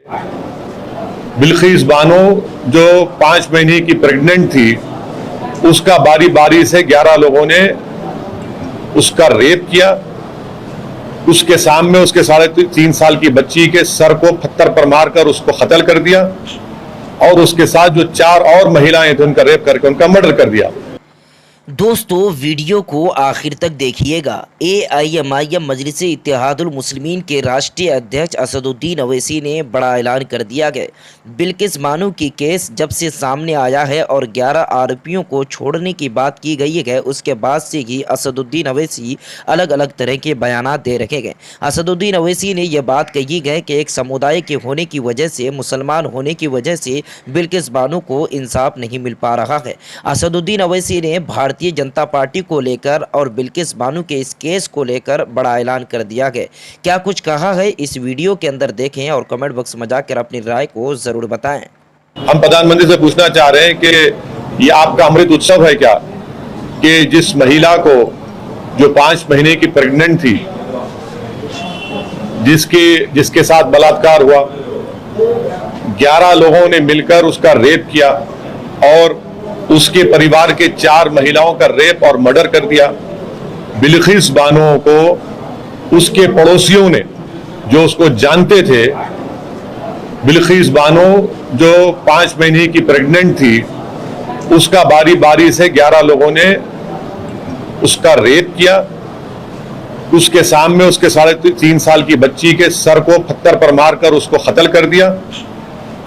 बिल्किस बानो जो 5 महीने की प्रेग्नेंट थी, उसका बारी बारी से 11 लोगों ने उसका रेप किया। उसके सामने उसके 3.5 साल की बच्ची के सर को पत्थर पर मारकर उसको कत्ल कर दिया और उसके साथ जो 4 और महिलाएं थी उनका रेप करके उनका मर्डर कर दिया। दोस्तों वीडियो को आखिर तक देखिएगा। AIMIM मजलिस इत्तेहादुल मुस्लिमीन के राष्ट्रीय अध्यक्ष असदुद्दीन अवैसी ने बड़ा ऐलान कर दिया है। बिल्किस बानो की केस जब से सामने आया है और 11 आरोपियों को छोड़ने की बात की गई है, उसके बाद से ही असदुद्दीन अवैसी अलग अलग तरह के बयानात दे रखे गए। असदुद्दीन अवैसी ने यह बात कही है कि एक समुदाय के होने की वजह से, मुसलमान होने की वजह से बिल्किस बानो को इंसाफ नहीं मिल पा रहा है। असदुद्दीन अवैसी ने भारतीय जनता पार्टी को लेकर और बिल्किस बानो के इस केस को लेकर बड़ा ऐलान कर दिया है। क्या कुछ कहा है इस वीडियो के अंदर देखें और कमेंट बॉक्स में जाकर अपनी राय को जरूर बताएं। हम प्रधानमंत्री से पूछना चाह रहे हैं कि ये आपका अमृत उत्सव है क्या, कि जिस महिला को जो 5 महीने की प्रेग्नेंट थी, जिसके साथ बलात्कार हुआ, 11 लोगों ने मिलकर उसका रेप किया और उसके परिवार के 4 महिलाओं का रेप और मर्डर कर दिया। बिल्किस बानो को उसके पड़ोसियों ने, जो उसको जानते थे, बिल्किस बानो जो 5 महीने की प्रेग्नेंट थी, उसका बारी बारी से 11 लोगों ने उसका रेप किया। उसके सामने उसके 3.5 साल की बच्ची के सर को पत्थर पर मारकर उसको कत्ल कर दिया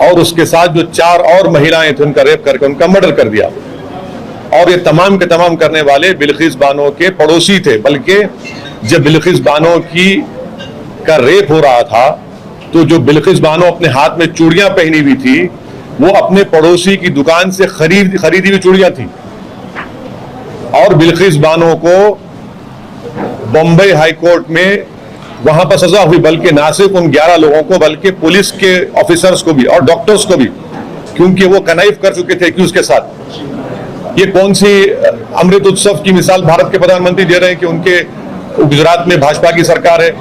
और उसके साथ जो 4 और महिलाएं थी उनका रेप करके उनका मर्डर कर दिया। और ये तमाम के तमाम करने वाले बिल्किस बानो के पड़ोसी थे। बल्कि जब बिल्किस बानो का रेप हो रहा था तो जो बिल्किस बानो अपने हाथ में चूड़ियां पहनी हुई थी, वो अपने पड़ोसी की दुकान से खरीदी हुई चूड़ियां थी। और बिल्किस बानो को बॉम्बे हाई कोर्ट में वहां पर सजा हुई, बल्कि ना सिर्फ उन 11 लोगों को बल्कि पुलिस के ऑफिसर्स को भी और डॉक्टर्स को भी, क्योंकि वो कनाइफ कर चुके थे एक्यूज के साथ। ये कौन सी अमृत उत्सव की मिसाल भारत के प्रधानमंत्री दे रहे हैं कि उनके गुजरात में भाजपा की सरकार है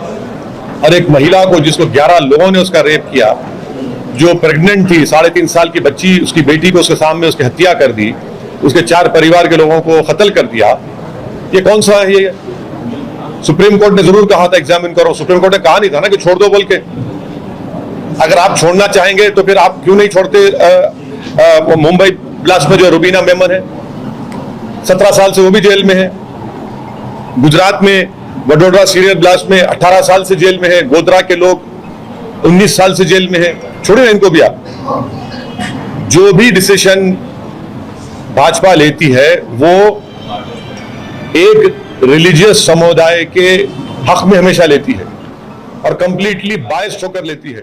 और एक महिला को, जिसको 11 लोगों ने उसका रेप किया, जो प्रेग्नेंट थी, 3.5 साल की बच्ची, उसकी बेटी को उसके सामने उसकी हत्या कर दी, उसके 4 परिवार के लोगों को कत्ल कर दिया। ये कौन सा है? ये सुप्रीम कोर्ट ने जरूर कहा था एग्जामिन करो। सुप्रीम कोर्ट ने कहा नहीं था ना कि छोड़ दो बोल के। अगर आप छोड़ना चाहेंगे तो फिर आप क्यों नहीं छोड़ते मुंबई ब्लास्ट में जो रुबीना मेमन है, 17 साल से वो भी जेल में है। गुजरात में वडोदरा सीरियल ब्लास्ट में 18 साल से जेल में है। गोधरा के लोग 19 साल से जेल में है। छोड़िए इनको भी आप। जो भी डिसीजन भाजपा लेती है वो एक रिलीजियस समुदाय के हक में हमेशा लेती है और कंप्लीटली बायस्ड होकर लेती है।